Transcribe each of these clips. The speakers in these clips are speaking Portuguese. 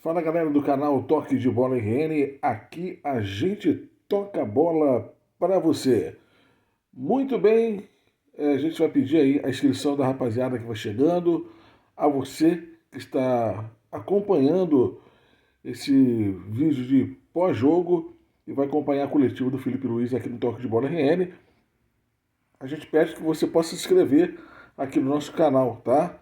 Fala galera do canal Toque de Bola RN, aqui a gente toca a bola para você. Muito bem, a gente vai pedir aí a inscrição da rapaziada que vai chegando, a você que está acompanhando esse vídeo de pós-jogo e vai acompanhar a coletiva do Felipe Luiz aqui no Toque de Bola RN. A gente pede que você possa se inscrever aqui no nosso canal, tá?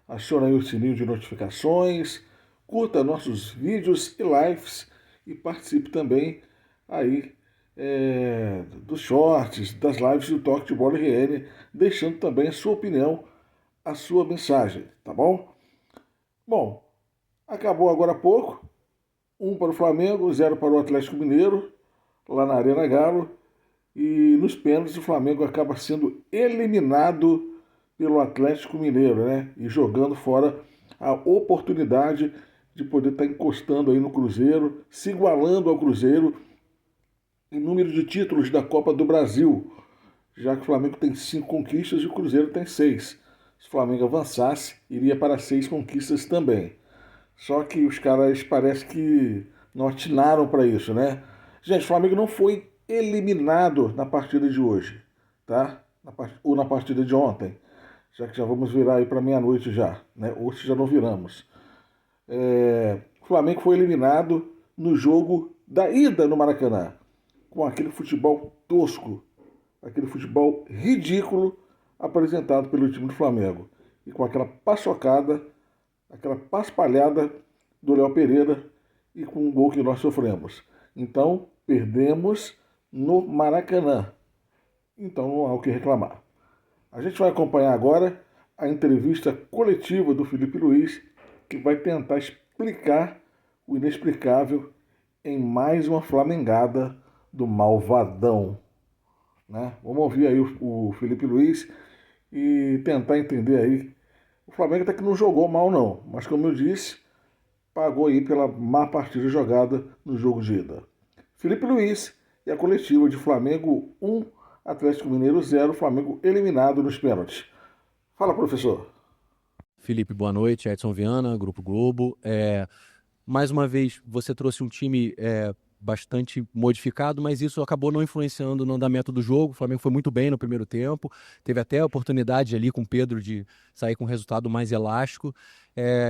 Acione aí o sininho de notificações, curta nossos vídeos e lives e participe também aí dos shorts, das lives do Toque de Bola RN, deixando também a sua opinião, a sua mensagem, tá bom? Bom, acabou agora há pouco, 1 para o Flamengo, 0 para o Atlético Mineiro, lá na Arena Galo. E nos pênaltis o Flamengo acaba sendo eliminado pelo Atlético Mineiro, né? E jogando fora a oportunidade de poder estar encostando aí no Cruzeiro, se igualando ao Cruzeiro em número de títulos da Copa do Brasil, já que o Flamengo tem 5 conquistas e o Cruzeiro tem 6. Se o Flamengo avançasse, iria para 6 conquistas também. Só que os caras parece que não atinaram para isso, né? Gente, o Flamengo não foi eliminado na partida de hoje, tá? Ou na partida de ontem, já que já vamos virar aí para meia-noite já, né? Hoje já não viramos. O Flamengo foi eliminado no jogo da ida no Maracanã, com aquele futebol tosco, aquele futebol ridículo apresentado pelo time do Flamengo. E com aquela paçocada, aquela paspalhada do Léo Pereira e com o gol que nós sofremos. Então, perdemos no Maracanã. Então, não há o que reclamar. A gente vai acompanhar agora a entrevista coletiva do Felipe Luiz, que vai tentar explicar o inexplicável em mais uma flamengada do malvadão, né? Vamos ouvir aí o Felipe Luiz e tentar entender aí. O Flamengo até que não jogou mal não, mas como eu disse, pagou aí pela má partida jogada no jogo de ida. Felipe Luiz e a coletiva de Flamengo 1, Atlético Mineiro 0, Flamengo eliminado nos pênaltis. Fala, professor. Felipe, boa noite. Edson Viana, Grupo Globo. Mais uma vez, você trouxe um time bastante modificado, mas isso acabou não influenciando no andamento do jogo. O Flamengo foi muito bem no primeiro tempo, teve até a oportunidade ali com o Pedro de sair com um resultado mais elástico.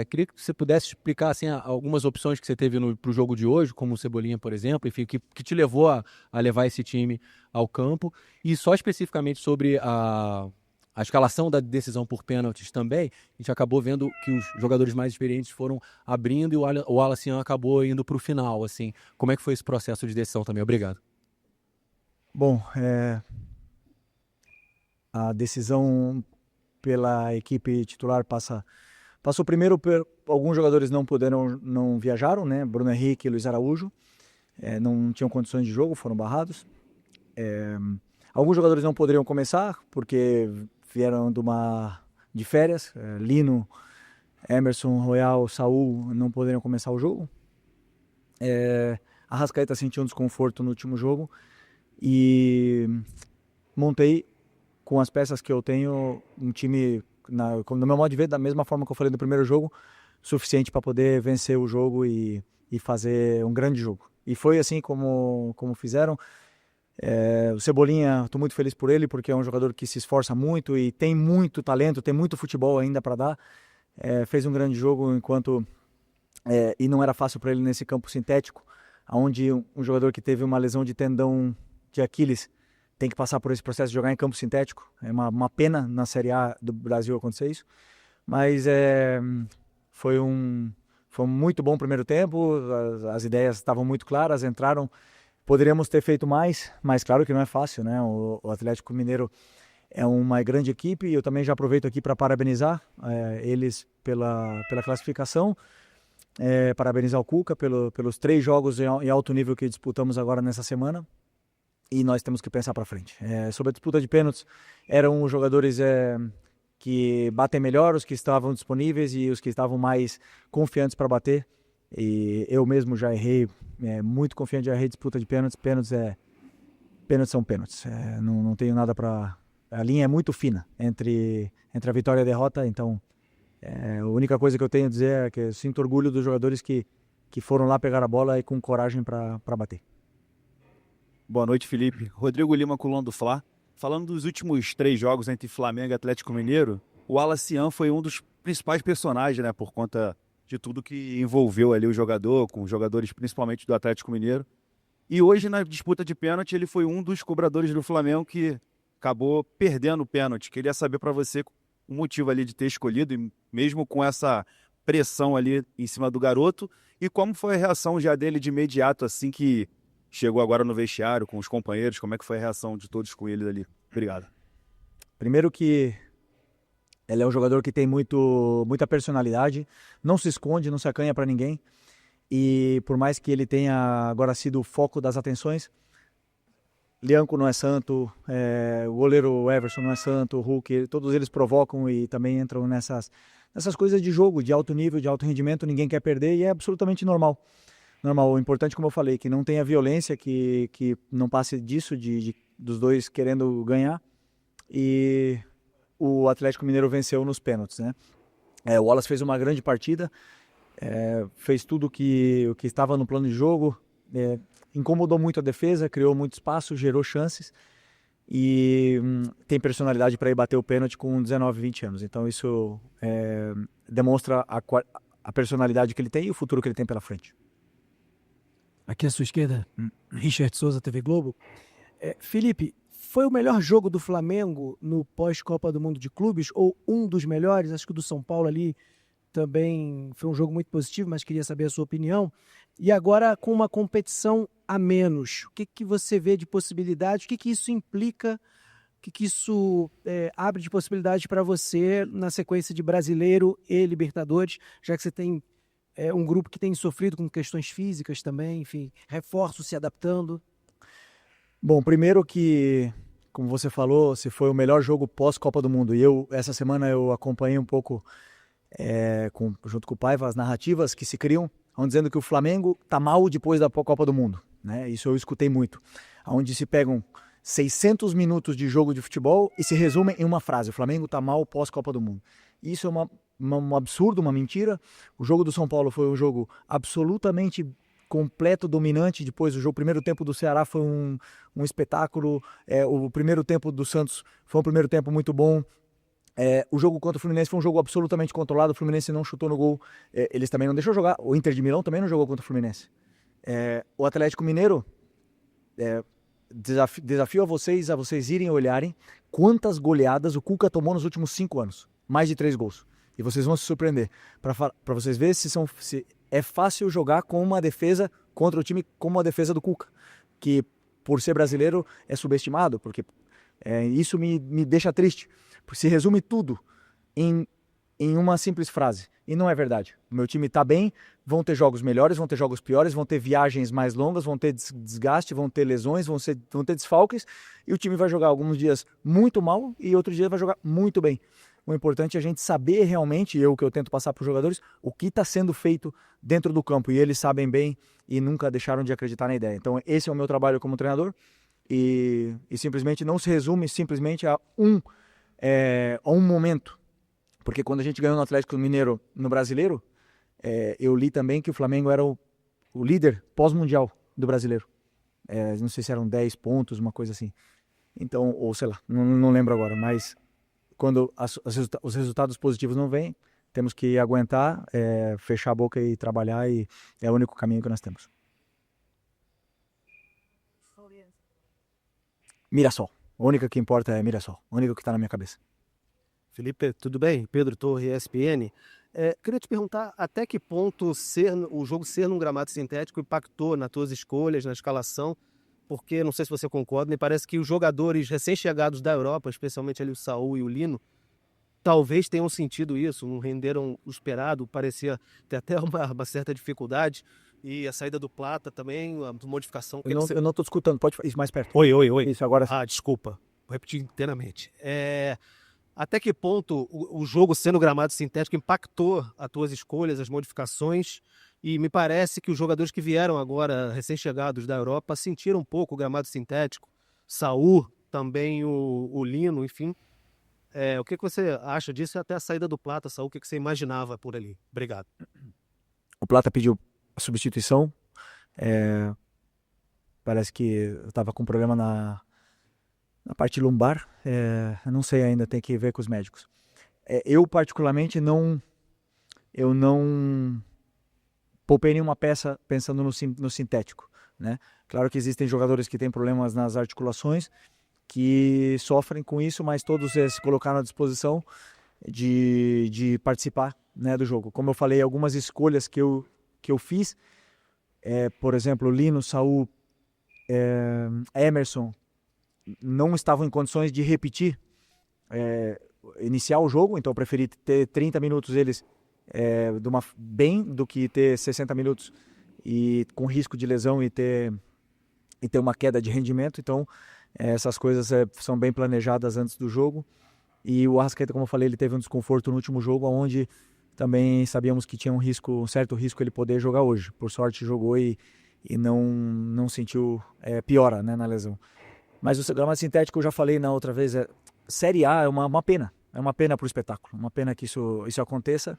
Queria que você pudesse explicar assim, algumas opções que você teve para o jogo de hoje, como o Cebolinha, por exemplo, enfim, que te levou a levar esse time ao campo, e só especificamente sobre a escalação da decisão por pênaltis também. A gente acabou vendo que os jogadores mais experientes foram abrindo e o Wallace acabou indo para o final, assim. Como é que foi esse processo de decisão também? Obrigado. Bom, a decisão pela equipe titular passou primeiro por alguns jogadores não viajaram, né? Bruno Henrique e Luiz Araújo não tinham condições de jogo, foram barrados. Alguns jogadores não poderiam começar porque vieram de férias. Lino, Emerson, Royal, Saul não poderiam começar o jogo. Arrascaeta sentiu um desconforto no último jogo e montei com as peças que eu tenho um time, no meu modo de ver, da mesma forma que eu falei no primeiro jogo, suficiente para poder vencer o jogo e fazer um grande jogo. E foi assim como fizeram. O Cebolinha, estou muito feliz por ele, porque é um jogador que se esforça muito e tem muito talento, tem muito futebol ainda para dar. Fez um grande jogo e não era fácil para ele nesse campo sintético, onde um jogador que teve uma lesão de tendão de Aquiles tem que passar por esse processo de jogar em campo sintético. É uma pena na Série A do Brasil acontecer isso, mas foi um muito bom primeiro tempo, as ideias estavam muito claras, entraram. Poderíamos ter feito mais, mas claro que não é fácil, né? O Atlético Mineiro é uma grande equipe e eu também já aproveito aqui para parabenizar eles pela classificação, parabenizar o Cuca pelos 3 jogos em alto nível que disputamos agora nessa semana, e nós temos que pensar para frente. Sobre a disputa de pênaltis, eram os jogadores que batem melhor, os que estavam disponíveis e os que estavam mais confiantes para bater. E eu mesmo já errei, muito confiante, já errei disputa de pênaltis. Pênaltis são pênaltis. Não tenho nada para... A linha é muito fina entre a vitória e a derrota, então a única coisa que eu tenho a dizer é que eu sinto orgulho dos jogadores que que foram lá pegar a bola e com coragem para bater. Boa noite, Felipe. Rodrigo Lima, coluna do Fla. Falando dos últimos 3 jogos entre Flamengo e Atlético Mineiro, o Wallace Yan foi um dos principais personagens, né, por conta de tudo que envolveu ali o jogador, com os jogadores principalmente do Atlético Mineiro. E hoje, na disputa de pênalti, ele foi um dos cobradores do Flamengo que acabou perdendo o pênalti. Queria saber para você o motivo ali de ter escolhido, e mesmo com essa pressão ali em cima do garoto, e como foi a reação já dele de imediato, assim que chegou agora no vestiário com os companheiros, como é que foi a reação de todos com ele ali? Obrigado. Primeiro que ele é um jogador que tem muita personalidade, não se esconde, não se acanha para ninguém. E por mais que ele tenha agora sido o foco das atenções, Lianco não é santo, o goleiro Everson não é santo, o Hulk, todos eles provocam e também entram nessas coisas de jogo, de alto nível, de alto rendimento, ninguém quer perder e é absolutamente normal. O importante, como eu falei, que não tenha violência, que não passe disso, dos dois querendo ganhar. E o Atlético Mineiro venceu nos pênaltis, né? O Wallace fez uma grande partida, fez tudo o que estava no plano de jogo, incomodou muito a defesa, criou muito espaço, gerou chances e tem personalidade para ir bater o pênalti com 19, 20 anos. Então isso demonstra a personalidade que ele tem e o futuro que ele tem pela frente. Aqui à sua esquerda, Richard Souza, TV Globo. Felipe, foi o melhor jogo do Flamengo no pós-Copa do Mundo de Clubes ou um dos melhores? Acho que o do São Paulo ali também foi um jogo muito positivo, mas queria saber a sua opinião. E agora com uma competição a menos, o que você vê de possibilidades? O que isso implica? O que isso abre de possibilidade para você na sequência de Brasileiro e Libertadores, já que você tem um grupo que tem sofrido com questões físicas também, enfim, reforços se adaptando? Bom, primeiro que, como você falou, se foi o melhor jogo pós-Copa do Mundo. E essa semana eu acompanhei um pouco, junto com o Paiva, as narrativas que se criam, dizendo que o Flamengo está mal depois da Copa do Mundo, né? Isso eu escutei muito. Onde se pegam 600 minutos de jogo de futebol e se resumem em uma frase: o Flamengo está mal pós-Copa do Mundo. Isso é um absurdo, uma mentira. O jogo do São Paulo foi um jogo absolutamente completo, dominante. Depois o primeiro tempo do Ceará foi um espetáculo. O primeiro tempo do Santos foi um primeiro tempo muito bom. O jogo contra o Fluminense foi um jogo absolutamente controlado. O Fluminense não chutou no gol. Eles também não deixou jogar. O Inter de Milão também não jogou contra o Fluminense. O Atlético Mineiro, desafio a vocês irem olharem quantas goleadas o Cuca tomou nos últimos 5 anos. Mais de 3 gols. E vocês vão se surpreender. Para vocês verem se é fácil jogar com uma defesa contra o time como a defesa do Cuca, que por ser brasileiro é subestimado, porque isso me deixa triste. Porque se resume tudo em uma simples frase. E não é verdade. O meu time está bem, vão ter jogos melhores, vão ter jogos piores, vão ter viagens mais longas, vão ter desgaste, vão ter lesões, vão ter desfalques, e o time vai jogar alguns dias muito mal e outros dias vai jogar muito bem. O importante é a gente saber realmente, que eu tento passar para os jogadores, o que está sendo feito dentro do campo. E eles sabem bem e nunca deixaram de acreditar na ideia. Então esse é o meu trabalho como treinador e simplesmente não se resume simplesmente a um momento. Porque quando a gente ganhou no Atlético Mineiro no Brasileiro, eu li também que o Flamengo era o líder pós-mundial do Brasileiro. Não sei se eram 10 pontos, uma coisa assim. Então, ou sei lá, não lembro agora, mas quando os resultados positivos não vêm, temos que aguentar, fechar a boca e trabalhar, e é o único caminho que nós temos. Mirassol. A única que importa é Mirassol. A única que está na minha cabeça. Felipe, tudo bem? Pedro Torre, ESPN. Queria te perguntar até que ponto o jogo ser num gramado sintético impactou nas tuas escolhas, na escalação, porque, não sei se você concorda, me parece que os jogadores recém-chegados da Europa, especialmente ali o Saúl e o Lino, talvez tenham sentido isso, não renderam o esperado, parecia ter até uma certa dificuldade, e a saída do Plata também, a modificação... Eu não estou escutando, pode ir mais perto. Oi. Isso, agora... Desculpa, vou repetir inteiramente. Até que ponto o jogo sendo gramado sintético impactou as tuas escolhas, as modificações? E me parece que os jogadores que vieram agora, recém-chegados da Europa, sentiram um pouco o gramado sintético. Saúl, também o Lino, enfim. O que você acha disso? Até a saída do Plata, Saúl, o que você imaginava por ali? Obrigado. O Plata pediu a substituição. Parece que eu estava com problema na parte lumbar. Eu não sei ainda, tem que ver com os médicos. Eu particularmente não poupei nenhuma peça pensando no sintético, né? Claro que existem jogadores que têm problemas nas articulações, que sofrem com isso, mas todos se colocaram à disposição de participar, né, do jogo. Como eu falei, algumas escolhas que eu fiz, por exemplo, Lino, Saul, Emerson, não estavam em condições de repetir, iniciar o jogo, então eu preferi ter 30 minutos eles bem do que ter 60 minutos e com risco de lesão e ter uma queda de rendimento. Então essas coisas são bem planejadas antes do jogo. E o Arrascaeta, como eu falei, ele teve um desconforto no último jogo, onde também sabíamos que tinha um certo risco ele poder jogar hoje. Por sorte jogou e não sentiu piora, né, na lesão. Mas o gramado sintético, eu já falei na outra vez, Série A é uma pena. É uma pena para o espetáculo, uma pena que isso aconteça.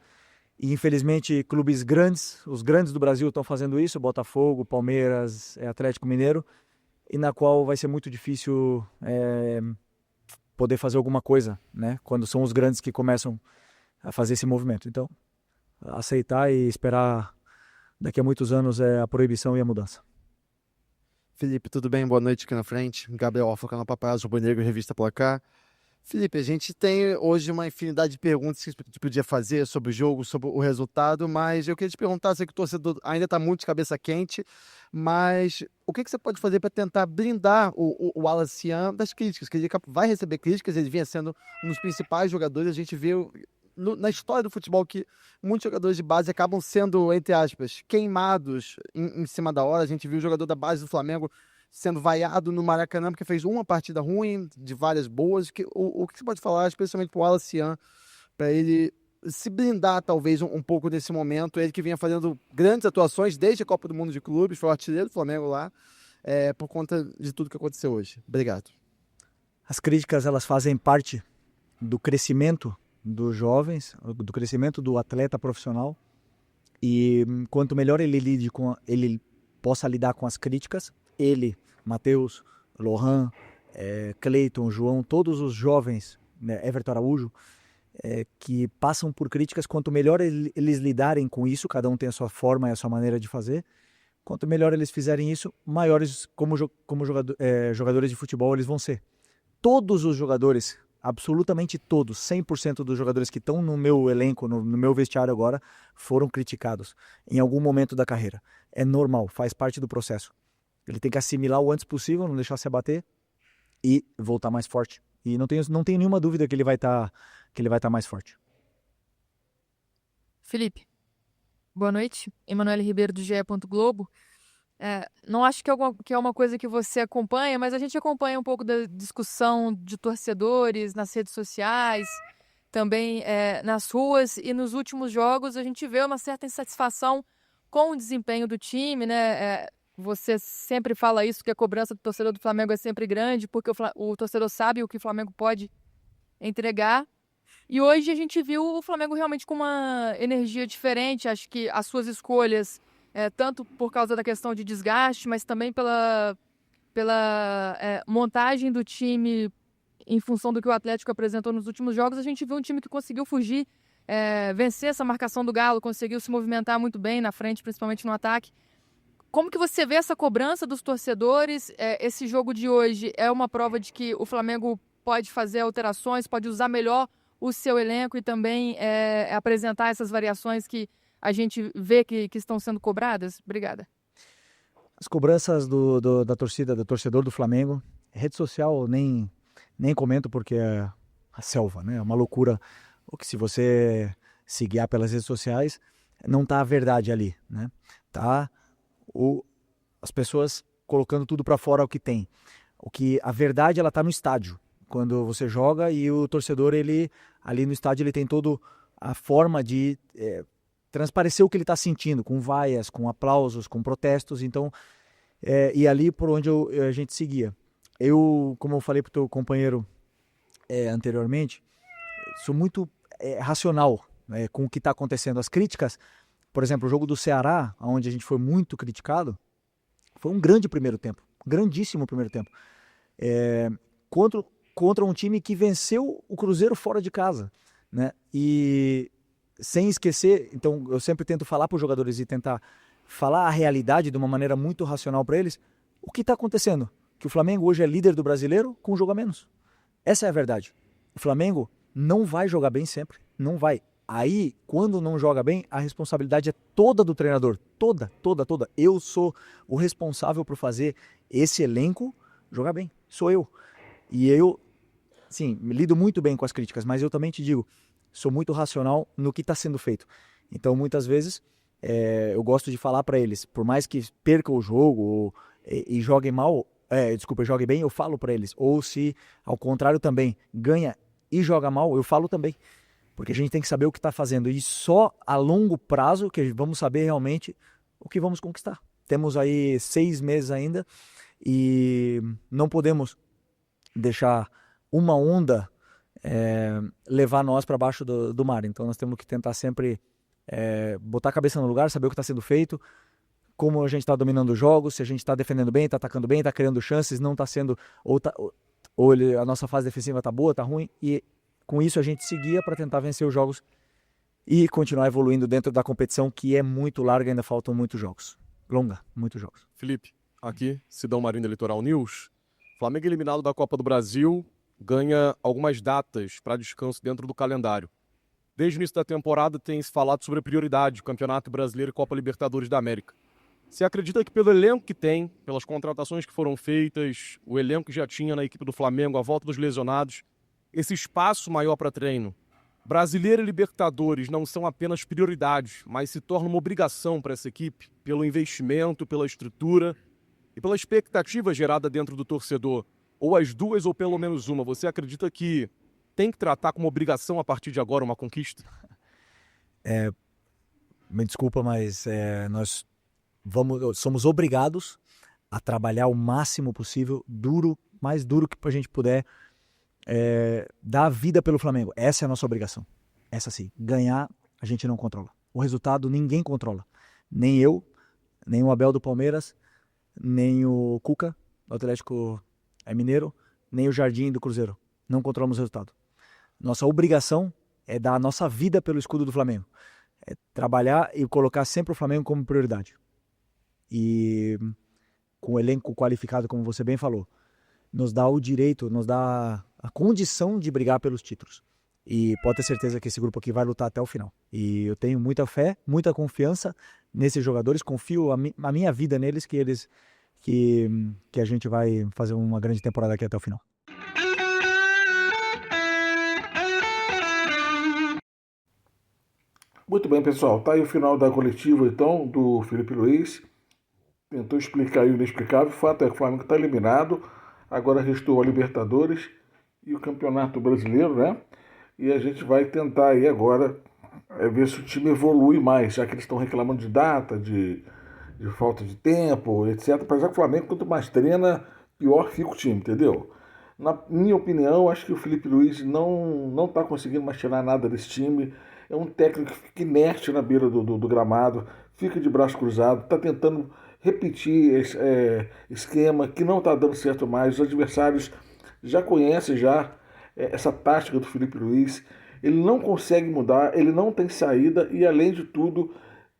E infelizmente clubes grandes, os grandes do Brasil estão fazendo isso, Botafogo, Palmeiras, Atlético Mineiro, e na qual vai ser muito difícil poder fazer alguma coisa, né? Quando são os grandes que começam a fazer esse movimento. Então, aceitar e esperar daqui a muitos anos a proibição e a mudança. Felipe, tudo bem? Boa noite aqui na frente. Gabriel Alfa, canal Paparazzo, Rubro Negro, Revista Placar. Felipe, a gente tem hoje uma infinidade de perguntas que a gente podia fazer sobre o jogo, sobre o resultado, mas eu queria te perguntar, sei que o torcedor ainda está muito de cabeça quente, mas o que você pode fazer para tentar blindar o Wallace Siam das críticas? Que ele vai receber críticas, ele vinha sendo um dos principais jogadores, a gente viu na história do futebol que muitos jogadores de base acabam sendo, entre aspas, queimados em cima da hora. A gente viu o jogador da base do Flamengo sendo vaiado no Maracanã porque fez uma partida ruim, de várias boas. O que você pode falar, especialmente para o Wallace Siam, para ele se blindar talvez um pouco nesse momento? Ele que vinha fazendo grandes atuações desde a Copa do Mundo de Clubes, foi o artilheiro do Flamengo lá, por conta de tudo que aconteceu hoje. Obrigado. As críticas, elas fazem parte do crescimento dos jovens, do crescimento do atleta profissional, e quanto melhor ele possa lidar com as críticas, ele, Matheus, Lohan, Cleiton, João, todos os jovens, né, Everton Araújo, que passam por críticas, quanto melhor eles lidarem com isso, cada um tem a sua forma e a sua maneira de fazer, quanto melhor eles fizerem isso, maiores como jogadores de futebol eles vão ser. Todos os jogadores, absolutamente todos, 100% dos jogadores que estão no meu elenco, no meu vestiário agora, foram criticados em algum momento da carreira. É normal, faz parte do processo. Ele tem que assimilar o antes possível, não deixar se abater e voltar mais forte. E não tenho nenhuma dúvida que ele vai estar mais forte. Felipe, boa noite. Emanuele Ribeiro do GE. Globo. Não acho que é uma coisa que você acompanha, mas a gente acompanha um pouco da discussão de torcedores nas redes sociais, também nas ruas, e nos últimos jogos a gente vê uma certa insatisfação com o desempenho do time, né? Você sempre fala isso, que a cobrança do torcedor do Flamengo é sempre grande, porque o torcedor sabe o que o Flamengo pode entregar. E hoje a gente viu o Flamengo realmente com uma energia diferente. Acho que as suas escolhas, tanto por causa da questão de desgaste, mas também pela montagem do time em função do que o Atlético apresentou nos últimos jogos, a gente viu um time que conseguiu fugir, vencer essa marcação do Galo, conseguiu se movimentar muito bem na frente, principalmente no ataque. Como que você vê essa cobrança dos torcedores? Esse jogo de hoje é uma prova de que o Flamengo pode fazer alterações, pode usar melhor o seu elenco e também apresentar essas variações que a gente vê que estão sendo cobradas? Obrigada. As cobranças da torcida, do torcedor do Flamengo, rede social nem comento porque é a selva, né? É uma loucura. O que se você se guiar pelas redes sociais, não tá a verdade ali, né? Tá as pessoas colocando tudo para fora o que tem. A verdade, ela tá no estádio. Quando você joga e o torcedor, ele ali no estádio, ele tem toda a forma de transparecer o que ele está sentindo, com vaias, com aplausos, com protestos. Então, e ali por onde a gente seguia. Eu, como eu falei para o teu companheiro anteriormente, sou muito racional com o que está acontecendo. As críticas Por exemplo, o jogo do Ceará, onde a gente foi muito criticado, foi um grande primeiro tempo, grandíssimo primeiro tempo. Contra um time que venceu o Cruzeiro fora de casa, né? E sem esquecer, então eu sempre tento falar para os jogadores e tentar falar a realidade de uma maneira muito racional para eles. O que está acontecendo? Que o Flamengo hoje é líder do Brasileiro com um jogo a menos. Essa é a verdade. O Flamengo não vai jogar bem sempre, não vai. Aí, quando não joga bem, a responsabilidade é toda do treinador. Toda. Eu sou o responsável por fazer esse elenco jogar bem. Sou eu. E eu, sim, lido muito bem com as críticas, mas eu também te digo, sou muito racional no que está sendo feito. Então, muitas vezes, eu gosto de falar para eles, por mais que perca o jogo e joguem mal, jogue bem, eu falo para eles. Ou se, ao contrário também, ganha e joga mal, eu falo também. Porque a gente tem que saber o que está fazendo. E só a longo prazo que vamos saber realmente o que vamos conquistar. Temos aí 6 meses ainda e não podemos deixar uma onda levar nós para baixo do mar. Então nós temos que tentar sempre botar a cabeça no lugar, saber o que está sendo feito, como a gente está dominando os jogos, se a gente está defendendo bem, está atacando bem, está criando chances, não está sendo... a nossa fase defensiva está boa, está ruim, e com isso a gente seguia para tentar vencer os jogos e continuar evoluindo dentro da competição, que é muito larga, ainda faltam muitos jogos. Muitos jogos. Felipe, aqui, Sidão Marina Litoral News. Flamengo eliminado da Copa do Brasil ganha algumas datas para descanso dentro do calendário. Desde o início da temporada tem se falado sobre a prioridade, Campeonato Brasileiro e Copa Libertadores da América. Você acredita que pelo elenco que tem, pelas contratações que foram feitas, o elenco que já tinha na equipe do Flamengo, a volta dos lesionados, esse espaço maior para treino, Brasileiro e Libertadores não são apenas prioridades, mas se tornam uma obrigação para essa equipe, pelo investimento, pela estrutura e pela expectativa gerada dentro do torcedor, ou as duas ou pelo menos uma, você acredita que tem que tratar como obrigação a partir de agora uma conquista? Me desculpa, mas nós somos obrigados a trabalhar o máximo possível, mais duro que a gente puder, dar a vida pelo Flamengo. Essa é a nossa obrigação. Essa sim. Ganhar, a gente não controla. O resultado, ninguém controla. Nem eu, nem o Abel do Palmeiras, nem o Cuca, do Atlético Mineiro, nem o Jardim do Cruzeiro. Não controlamos o resultado. Nossa obrigação é dar a nossa vida pelo escudo do Flamengo. É trabalhar e colocar sempre o Flamengo como prioridade. E com o elenco qualificado, como você bem falou, nos dá o direito, nos dá a condição de brigar pelos títulos. E pode ter certeza que esse grupo aqui vai lutar até o final. E eu tenho muita fé, muita confiança nesses jogadores, confio a minha vida neles, que a gente vai fazer uma grande temporada aqui até o final. Muito bem, pessoal. Tá aí o final da coletiva, então, do Felipe Luiz. Tentou explicar aí o inexplicável. O fato é que o Flamengo está eliminado. Agora restou a Libertadores e o Campeonato Brasileiro, né? E a gente vai tentar aí agora ver se o time evolui mais, já que eles estão reclamando de data, de falta de tempo, etc. Apesar que o Flamengo, quanto mais treina, pior fica o time, entendeu? Na minha opinião, acho que o Felipe Luiz não está conseguindo mais tirar nada desse time. É um técnico que fica inerte na beira do gramado, fica de braço cruzado, está tentando repetir esse esquema que não está dando certo mais. Os adversários já conhecem essa tática do Felipe Luiz. Ele não consegue mudar, ele não tem saída e, além de tudo,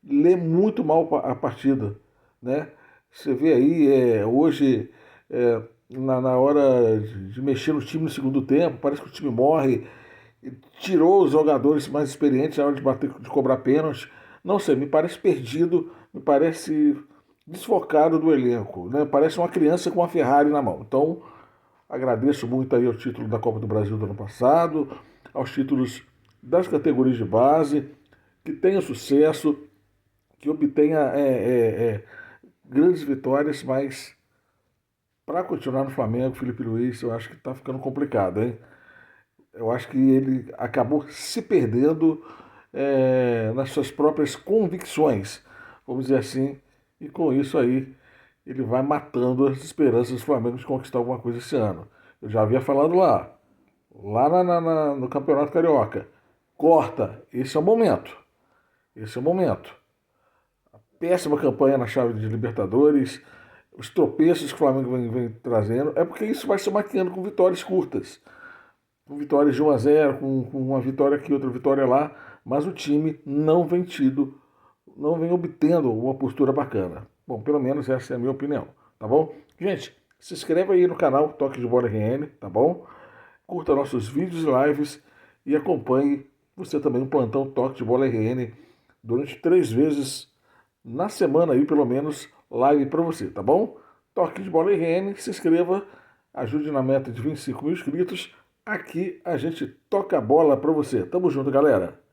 lê muito mal a partida, né? Você vê aí, hoje, na hora de mexer no time no segundo tempo, parece que o time morre, tirou os jogadores mais experientes na hora de cobrar pênalti. Não sei, me parece perdido, me parece desfocado do elenco, né? Parece uma criança com uma Ferrari na mão. Então, agradeço muito aí ao título da Copa do Brasil do ano passado, aos títulos das categorias de base, que tenha sucesso, que obtenha grandes vitórias, mas para continuar no Flamengo, Felipe Luiz, eu acho que está ficando complicado, hein? Eu acho que ele acabou se perdendo nas suas próprias convicções, vamos dizer assim, e com isso aí ele vai matando as esperanças do Flamengo de conquistar alguma coisa esse ano. Eu já havia falado lá no Campeonato Carioca, corta, esse é o momento, péssima campanha na chave de Libertadores, os tropeços que o Flamengo vem trazendo, é porque isso vai se maquiando com vitórias curtas. Com vitórias de 1-0, com uma vitória aqui, outra vitória lá, mas o time não vem obtendo uma postura bacana. Bom, pelo menos essa é a minha opinião, tá bom? Gente, se inscreve aí no canal Toque de Bola RN, tá bom? Curta nossos vídeos e lives e acompanhe você também no plantão Toque de Bola RN durante 3 vezes na semana aí, pelo menos, live para você, tá bom? Toque de Bola RN, se inscreva, ajude na meta de 25 mil inscritos. Aqui a gente toca a bola para você. Tamo junto, galera!